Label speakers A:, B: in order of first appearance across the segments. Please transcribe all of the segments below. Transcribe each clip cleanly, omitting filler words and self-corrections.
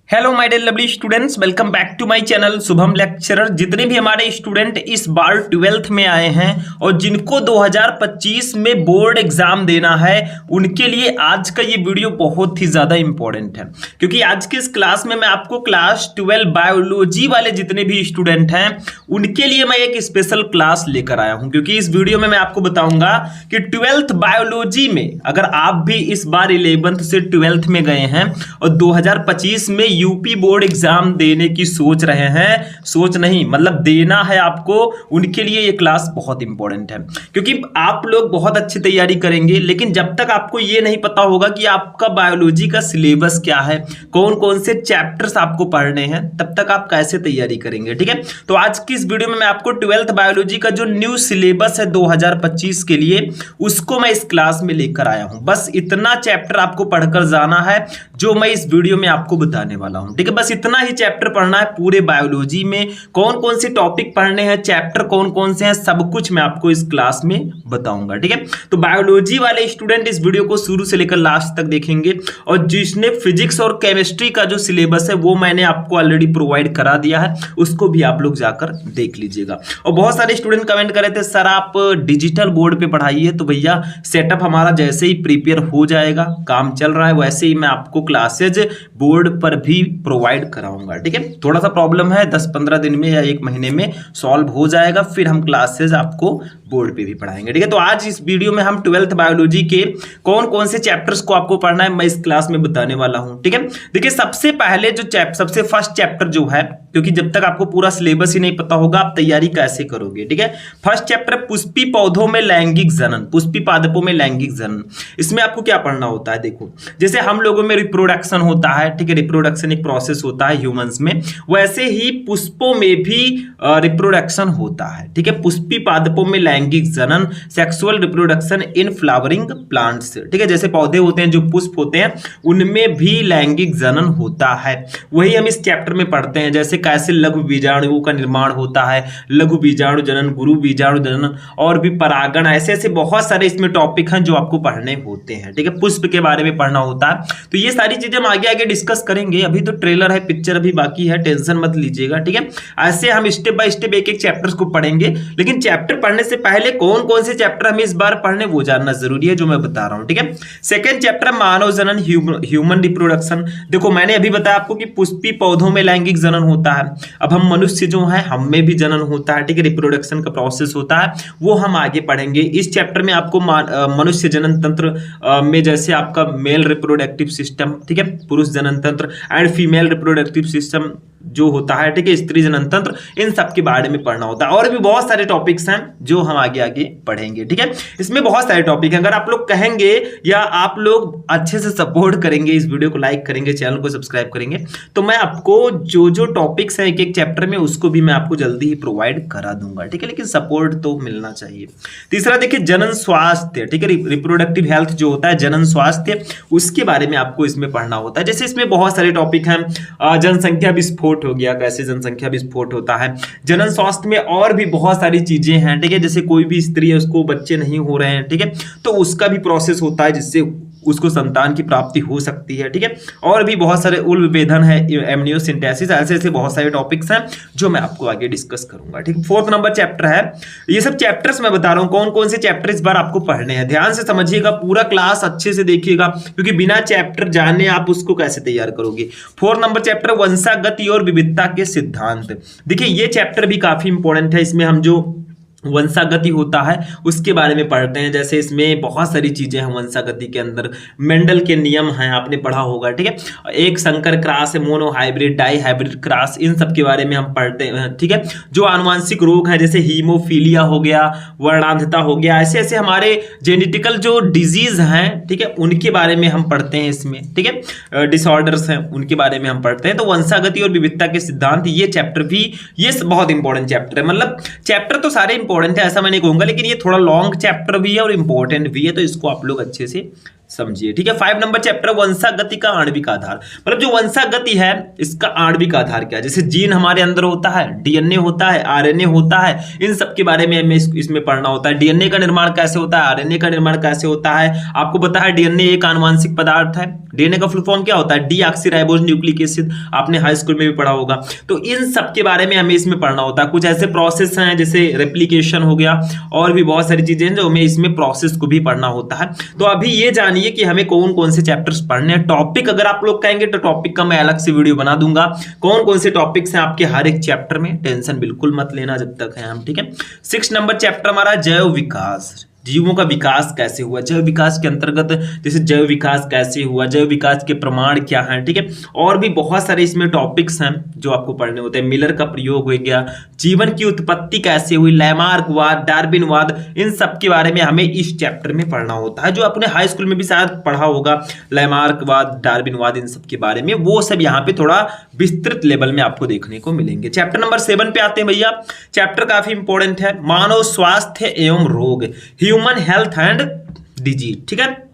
A: Hello my dear lovely students, welcome back to my channel Shubham lecturer. जितने भी हमारे student इस बार 12th में आए हैं और जिनको 2025 में बोर्ड एग्जाम देना है, उनके लिए आज का ये वीडियो बहुत ही ज़्यादा इंपॉर्टेंट है, क्योंकि आज की इस क्लास में मैं आपको क्लास 12 बायोलॉजी वाले जितने भी स्टूडेंट हैं उनके लिए मैं एक स्पेशल क्लास लेकर आया हूँ। क्योंकि इस वीडियो में मैं आपको बताऊँगा कि 12th बायोलॉजी में अगर आप भी इस बार 11th से 12th में गए हैं और 2025 में यूपी बोर्ड एग्जाम देने की सोच रहे हैं, सोच नहीं मतलब देना है आपको, उनके लिए ये क्लास बहुत इंपॉर्टेंट है। क्योंकि आप लोग बहुत अच्छी तैयारी करेंगे, लेकिन जब तक आपको ये नहीं पता होगा कि आपका बायोलॉजी का सिलेबस क्या है, कौन कौन से चैप्टर्स आपको पढ़ने हैं, तब तक आप कैसे तैयारी करेंगे। ठीक है, तो आज की इस वीडियो में मैं आपको 12th बायोलॉजी का जो न्यू सिलेबस है 2025 के लिए, उसको मैं इस क्लास में लेकर आया हूं। बस इतना चैप्टर आपको पढ़कर जाना है जो मैं इस वीडियो में आपको बताने वाला हूं। ठीक है, बस इतना ही चैप्टर पढ़ना है। पूरे बायोलॉजी में कौन कौन से टॉपिक पढ़ने हैं, चैप्टर कौन कौन से हैं, सब कुछ मैं आपको इस क्लास में बताऊंगा। ठीक है, तो बायोलॉजी वाले स्टूडेंट इस वीडियो को शुरू से लेकर लास्ट तक देखेंगे, और जिसने फिजिक्स और केमिस्ट्री का जो सिलेबस है वो मैंने आपको ऑलरेडी प्रोवाइड करा दिया है, उसको भी आप लोग जाकर देख लीजिएगा। और बहुत सारे स्टूडेंट कमेंट कर रहे थे सर आप डिजिटल बोर्ड पे पढ़ाइए, तो भैया सेटअप हमारा जैसे ही प्रिपेयर हो जाएगा, काम चल रहा है, वैसे ही मैं आपको क्लासेज बोर्ड पर भी प्रोवाइड कराऊंगा। ठीक है, थोड़ा सा प्रॉब्लम है, 10-15 दिन में या 1 महीने में सॉल्व हो जाएगा, फिर हम क्लासेज आपको बोर्ड पे भी पढ़ाएंगे। ठीक है, तो आज इस वीडियो में हम 12th बायोलॉजी के कौन कौन से चैप्टर्स को आपको पढ़ना है मैं इस क्लास में बताने वाला हूं। ठीक है, देखिए सबसे पहले जो सबसे फर्स्ट चैप्टर जो है, क्योंकि जब तक आपको पूरा सिलेबस ही नहीं पता होगा आप तैयारी कैसे करोगे। ठीक है, फर्स्ट चैप्टर पुष्पी पौधों में लैंगिक जनन, पुष्पी पादपों में लैंगिक जनन। इसमें आपको क्या पढ़ना होता है, देखो जैसे हम लोगों में रिप्रोडक्शन होता है, ठीक है, रिप्रोडक्शन एक प्रोसेस होता है ह्यूमंस में, वैसे ही पुष्पों में भी रिप्रोडक्शन होता है। ठीक है, पुष्पी पादपों में लैंगिक जनन, sexual reproduction in flowering plants. ठीक है, जैसे पौधे होते हैं जो पुष्प होते हैं उनमें भी लैंगिक जनन होता है, वही हम इस चैप्टर में पढ़ते हैं। जैसे कैसे लघु बीजाणुओं का निर्माण होता है, लघु बीजाणु जनन, गुरु बीजाणु जनन, और भी परागण, ऐसे ऐसे बहुत सारे इसमें टॉपिक हैं जो आपको पढ़ने होते हैं। ठीक है, पुष्प के बारे में पढ़ना होता है। तो ये सारी चीजें हम आगे आगे डिस्कस करेंगे, अभी तो ट्रेलर है, पिक्चर अभी बाकी है, टेंशन मत लीजिएगा। ठीक है, ऐसे हम स्टेप बाय स्टेप एक एक चैप्टर्स को पढ़ेंगे, लेकिन चैप्टर पढ़ने से पहले कौन कौन से चैप्टर हमें इस बार पढ़ने वो जानना जरूरी है जो मैं बता रहा हूं। ठीक है, सेकंड चैप्टर मानव जनन, ह्यूमन रिप्रोडक्शन। देखो मैंने अभी बताया आपको कि पुष्पी पौधों में लैंगिक जनन होता है, अब हम मनुष्य जो है हम में भी जनन होता है। ठीक है, रिप्रोडक्शन का प्रोसेस होता है, वो हम आगे पढ़ेंगे। इस चैप्टर में आपको मनुष्य जनन तंत्र में जैसे आपका मेल रिप्रोडक्टिव सिस्टम, ठीक है, पुरुष जनन तंत्र एंड फीमेल रिप्रोडक्टिव सिस्टम जो होता है, ठीक है, स्त्री जनन तंत्र, इन सब के बारे में पढ़ना होता है। और भी बहुत सारे टॉपिक्स हैं जो हम आगे आगे पढ़ेंगे। ठीक है, इसमें बहुत सारे टॉपिक हैं। अगर आप लोग कहेंगे या आप लोग अच्छे से सपोर्ट करेंगे, इस वीडियो को लाइक करेंगे, चैनल को सब्सक्राइब करेंगे, तो मैं आपको जो जो टॉपिक्स हैं एक एक चैप्टर में उसको भी मैं आपको जल्दी ही प्रोवाइड करा दूंगा। ठीक है, लेकिन सपोर्ट तो मिलना चाहिए। तीसरा देखिए जनन स्वास्थ्य, ठीक है, रिप्रोडक्टिव हेल्थ जो होता है, जनन स्वास्थ्य, उसके बारे में आपको इसमें पढ़ना होता है। जैसे इसमें बहुत सारे टॉपिक हैं, जनसंख्या विस्फोट हो गया, कैसे जनसंख्या विस्फोट होता है, जनन स्वास्थ्य में और भी बहुत सारी चीजें हैं। ठीक है, जैसे कोई भी स्त्री है उसको बच्चे नहीं हो रहे हैं, ठीक है, तो उसका भी प्रोसेस होता है जिससे उसको संतान की प्राप्ति हो सकती है। ठीक है, और भी बहुत सारे उल विभेदन है, एमनियोसिंथेसिस, ऐसे ऐसे बहुत सारे टॉपिक्स हैं जो मैं आपको आगे डिस्कस करूंगा। ठीक है, 4th नंबर चैप्टर है। ये सब चैप्टर्स मैं बता रहा हूं कौन कौन से चैप्टर इस बार आपको पढ़ने हैं। ध्यान से समझिएगा, पूरा क्लास अच्छे से देखिएगा, क्योंकि बिना चैप्टर जाने आप उसको कैसे तैयार करोगे। 4 नंबर चैप्टर वंशागति और विविधता के सिद्धांत। देखिए ये चैप्टर भी काफी इंपॉर्टेंट है। इसमें हम जो वंशागति होता है उसके बारे में पढ़ते हैं। जैसे इसमें बहुत सारी चीजें हैं वंशागति के अंदर, मेंडल के नियम हैं, आपने पढ़ा होगा। ठीक है, एक संकर क्रॉस है, monohybrid, dihybrid cross, इन सब के बारे में हम पढ़ते हैं। ठीक है, जो आनुवांशिक रोग हैं जैसे हीमोफीलिया हो गया, वर्णांधता हो गया, ऐसे ऐसे हमारे जेनेटिकल जो डिजीज हैं, ठीक है, उनके बारे में हम पढ़ते हैं इसमें। ठीक है, डिसऑर्डर्स हैं उनके बारे में हम पढ़ते हैं। तो वंशागति और विविधता के सिद्धांत, ये चैप्टर भी ये बहुत इंपॉर्टेंट चैप्टर है। मतलब चैप्टर तो सारे इंपॉर्टेंट है ऐसा मैं नहीं कहूंगा, लेकिन ये थोड़ा लॉन्ग चैप्टर भी है और इंपॉर्टेंट भी है, तो इसको आप लोग अच्छे से समझिए, ठीक है। 5 नंबर चैप्टर वंशागति का आणविक आधार, मतलब जो वंशागति है इसका आणविक आधार क्या है। जैसे जीन हमारे अंदर होता है, डीएनए होता है, आरएनए होता है, इन सब के बारे में हमें इसमें पढ़ना होता है। डीएनए का निर्माण कैसे होता है, आरएनए का निर्माण कैसे होता है। आपको पता है डीएनए एक आनुवंशिक पदार्थ है। डीएनए का फुल फॉर्म क्या होता है, डीऑक्सीराइबोज न्यूक्लिक एसिड, आपने हाई स्कूल में भी पढ़ा होगा। तो इन सब के बारे में हमें इसमें पढ़ना होता है। कुछ ऐसे प्रोसेस हैं जैसे रेप्लिकेशन हो गया, और भी बहुत सारी चीजें हैं जो हमें इसमें प्रोसेस को भी पढ़ना होता है। तो अभी ये जानिए कि हमें कौन कौन से चैप्टर्स पढ़ने हैं। टॉपिक अगर आप लोग कहेंगे तो टॉपिक का मैं अलग से वीडियो बना दूंगा। कौन कौन से टॉपिक्स हैं आपके हर एक चैप्टर में, टेंशन बिल्कुल मत लेना जब तक है हम, ठीक है। 6 नंबर चैप्टर हमारा जैव विकास, जीवों का विकास कैसे हुआ। जैव विकास के अंतर्गत जैसे जैव विकास कैसे हुआ, जैव विकास के प्रमाण क्या हैं, ठीक है। और भी बहुत सारे इसमें टॉपिक्स हैं जो आपको पढ़ने होते हैं। मिलर का प्रयोग हो गया, जीवन की उत्पत्ति कैसे हुई, लैमार्कवाद, डार्विनवाद, इन सब के बारे में हमें इस चैप्टर में पढ़ना होता है। जो अपने हाई स्कूल में भी शायद पढ़ा होगा, लैमार्कवाद, डार्विनवाद, इन सब के बारे में, वो सब यहाँ पे थोड़ा विस्तृत लेवल में आपको देखने को मिलेंगे। चैप्टर नंबर 7 पे आते हैं भैया। चैप्टर काफी इंपॉर्टेंट है, मानव स्वास्थ्य एवं रोग, ह्यूमन हेल्थ एंड डिजीज, ठीक है।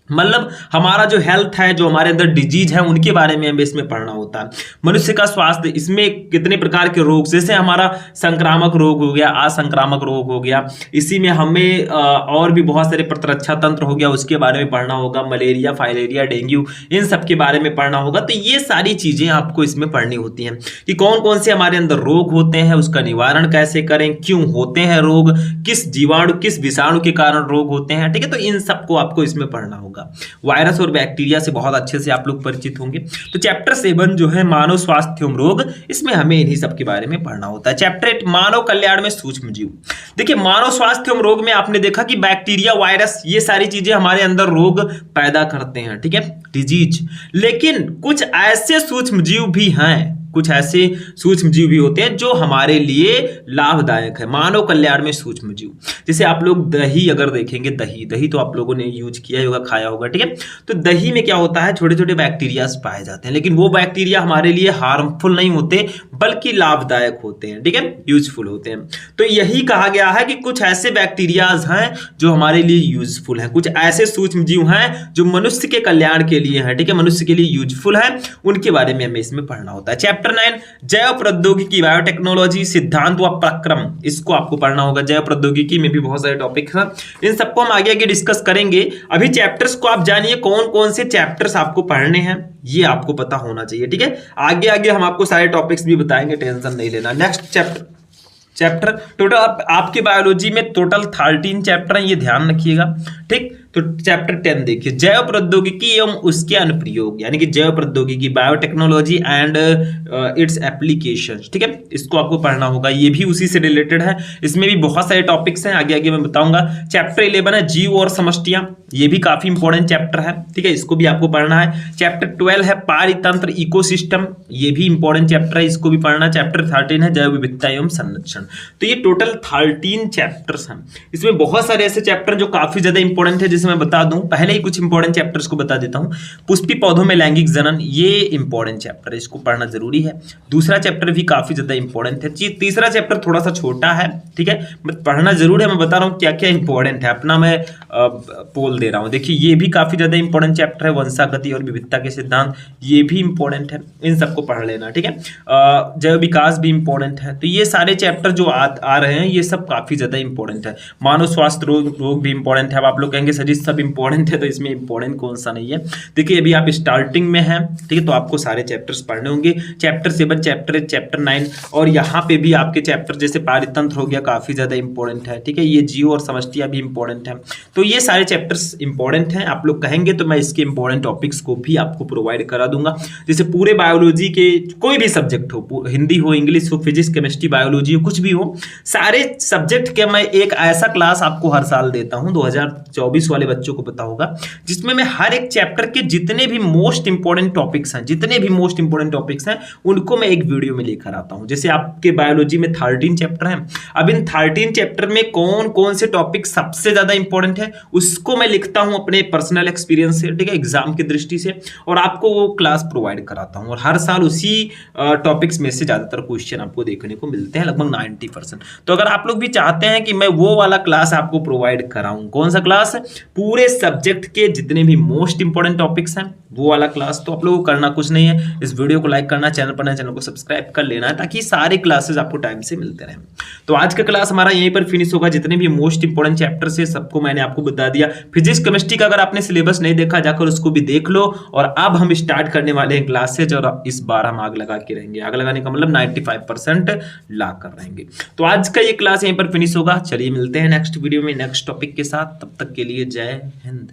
A: मतलब हमारा जो हेल्थ है, जो हमारे अंदर डिजीज है, उनके बारे में हमें इसमें पढ़ना होता है। मनुष्य का स्वास्थ्य, इसमें कितने प्रकार के रोग, जैसे हमारा संक्रामक रोग हो गया, असंक्रामक रोग हो गया, इसी में हमें और भी बहुत सारे प्रतिरक्षा तंत्र हो गया, उसके बारे में पढ़ना होगा। मलेरिया, फाइलेरिया, डेंगू, इन सब के बारे में पढ़ना होगा। तो ये सारी चीजें आपको इसमें पढ़नी होती हैं कि कौन कौन से हमारे अंदर रोग होते हैं, उसका निवारण कैसे करें, क्यों होते हैं रोग, किस जीवाणु, किस विषाणु के कारण रोग होते हैं, ठीक है। तो इन सबको आपको इसमें पढ़ना होगा। वायरस और बैक्टीरिया से बहुत अच्छे से आप लोग परिचित होंगे। तो चैप्टर 7 जो है मानव स्वास्थ्य एवं रोग, इसमें हमें इन्हीं सब के बारे में पढ़ना होता है। चैप्टर 8 मानव कल्याण में सूक्ष्म जीव। देखिए मानव स्वास्थ्य एवं रोग में आपने देखा कि बैक्टीरिया, वायरस, ये सारी चीजें हमारे अंदर रोग पैदा करते हैं, ठीक है, डिजीज। लेकिन कुछ ऐसे सूक्ष्म जीव भी हैं, कुछ ऐसे सूक्ष्म जीव भी होते हैं जो हमारे लिए लाभदायक है। मानव कल्याण में सूक्ष्म जीव, जैसे आप लोग दही अगर देखेंगे, दही तो आप लोगों ने यूज किया होगा, खाया होगा, ठीक है। तो दही में क्या होता है, छोटे छोटे बैक्टीरिया पाए जाते हैं, लेकिन वो बैक्टीरिया हमारे लिए हार्मफुल नहीं होते बल्कि लाभदायक होते हैं, ठीक है, यूजफुल होते हैं। तो यही कहा गया है कि कुछ ऐसे बैक्टीरियाज हैं जो हमारे लिए यूजफुल हैं, कुछ ऐसे सूक्ष्म जीव हैं जो मनुष्य के कल्याण के लिए हैं, ठीक है, मनुष्य के लिए यूजफुल है, उनके बारे में हमें इसमें पढ़ना होता है। चैप्टर 9 जैव प्रौद्योगिकी, बायोटेक्नोलॉजी, सिद्धांत व प्रक्रम, इसको आपको पढ़ना होगा। जैव प्रौद्योगिकी में भी बहुत सारे टॉपिक हैं, इन सबको हम आगे आगे डिस्कस करेंगे। अभी चैप्टर्स को आप जानिए, कौन कौन से चैप्टर्स आपको पढ़ने हैं, ये आपको पता होना चाहिए, ठीक है। आगे आगे हम आपको सारे टॉपिक्स भी बताएंगे, टेंशन नहीं लेना। नेक्स्ट चैप्टर टोटल आपके बायोलॉजी में टोटल 13 चैप्टर हैं, ये ध्यान रखिएगा, ठीक। तो चैप्टर 10 देखिए, जैव प्रौद्योगिकी एवं उसके अनुप्रयोग, यानी कि जैव प्रौद्योगिकी, बायोटेक्नोलॉजी एंड इट्स एप्लीकेशंस, ठीक है, इसको आपको पढ़ना होगा। ये भी उसी से रिलेटेड है, इसमें भी बहुत सारे टॉपिक्स हैं, आगे आगे मैं बताऊंगा। चैप्टर 11 है जीव और समष्टियां, ये भी काफी इंपॉर्टेंट चैप्टर है, ठीक है, इसको भी आपको पढ़ना है। चैप्टर 12 है पारितंत्र, इकोसिस्टम, ये भी इंपॉर्टेंट चैप्टर है, इसको भी पढ़ना। चैप्टर 13 है जैव विविधता एवं संरक्षण। तो ये टोटल 13 चैप्टर्स हैं। इसमें बहुत सारे ऐसे चैप्टर जो काफी ज्यादा इंपॉर्टेंट है, मैं बता दूं, पहले ही कुछ इंपॉर्टेंट चैप्टर्स को बता देता हूं। पुष्पी पौधों में लैंगिक जनन, ये इंपॉर्टेंट चैप्टर है, इसको पढ़ना जरूरी है। दूसरा चैप्टर भी काफी ज्यादा इंपॉर्टेंट है। तीसरा चैप्टर थोड़ा सा छोटा है, ठीक है, पढ़ना जरूर है। मैं बता रहा हूं क्या क्या इंपॉर्टेंट है, अपना मैं पोल दे रहा हूं। देखिए ये भी काफी ज्यादा इंपॉर्टेंट चैप्टर है, वंशागति और विविधता के सिद्धांत, ये भी इंपॉर्टेंट है, इन सबको पढ़ लेना, ठीक है। जैव विकास भी इंपॉर्टेंट है। तो ये सारे चैप्टर जो आ रहे हैं, ये सब काफी ज्यादा इंपॉर्टेंट है। मानव स्वास्थ्य रोग भी इंपॉर्टेंट है। अब आप लोग कहेंगे सर सब इंपॉर्टेंट है, तो इसमें इंपॉर्टेंट कौन सा नहीं है। देखिए अभी आप स्टार्टिंग में हैं, ठीक है, तो आपको सारे चैप्टर्स पढ़ने होंगे। चैप्टर 7, चैप्टर 8, चैप्टर 9, और यहाँ पे भी आपके चैप्टर जैसे पारितंत्र हो गया, काफी ज्यादा इंपॉर्टेंट है, ठीक है। ये जीव और समष्टियां भी इंपॉर्टेंट है। तो ये सारे चैप्टर्स इंपॉर्टेंट हैं। आप लोग कहेंगे तो मैं इसके इंपॉर्टेंट टॉपिक्स को भी आपको प्रोवाइड करा दूंगा। जैसे पूरे बायोलॉजी के कोई भी सब्जेक्ट हो, हिंदी हो, इंग्लिश हो, फिजिक्स, केमिस्ट्री, बायोलॉजी हो, कुछ भी हो, सारे सब्जेक्ट के मैं एक ऐसा क्लास आपको हर साल देता हूँ, 2024 वाले बच्चों को पता होगा, जिसमें मैं हर एक चैप्टर के जितने भी मोस्ट इंपोर्टेंट टॉपिक्स हैं, उनको मैं एक वीडियो में लेकर आता हूं। जैसे आपके बायोलॉजी में 13 चैप्टर हैं, अब इन 13 चैप्टर में कौन कौन से टॉपिक सबसे ज्यादा इंपॉर्टेंट है, उसको मैं लिखता हूं अपने पर्सनल एक्सपीरियंस से, ठीक है, एग्जाम की दृष्टि से, और आपको वो क्लास प्रोवाइड कराता हूं। और हर साल उसी टॉपिक्स में से ज्यादातर क्वेश्चन आपको देखने को मिलते हैं, लगभग 90%। तो अगर आप लोग भी चाहते हैं कि मैं वो वाला क्लास आपको प्रोवाइड कराऊं, कौन सा क्लास, पूरे सब्जेक्ट के जितने भी मोस्ट इंपॉर्टेंट टॉपिक्स हैं वो वाला क्लास। तो आप लोगों को करना कुछ नहीं है, इस वीडियो को लाइक करना, चैनल पर नए चैनल को सब्सक्राइब कर लेना है ताकि सारे क्लासेस आपको टाइम से मिलते रहें। तो आज का क्लास हमारा यहीं पर फिनिश होगा। जितने भी मोस्ट इंपॉर्टेंट चैप्टर्स है सबको मैंने आपको बता दिया। फिजिक्स केमिस्ट्री का अगर आपने सिलेबस नहीं देखा जाकर उसको भी देख लो। और अब हम स्टार्ट करने वाले हैं क्लासेज और इस बार हम आग लगा के रहेंगे। आग लगाने का मतलब 95% ला कर रहेंगे। तो आज का ये क्लास यहीं पर फिनिश होगा। चलिए मिलते हैं नेक्स्ट वीडियो में नेक्स्ट टॉपिक के साथ। तब तक के लिए जय हिंद।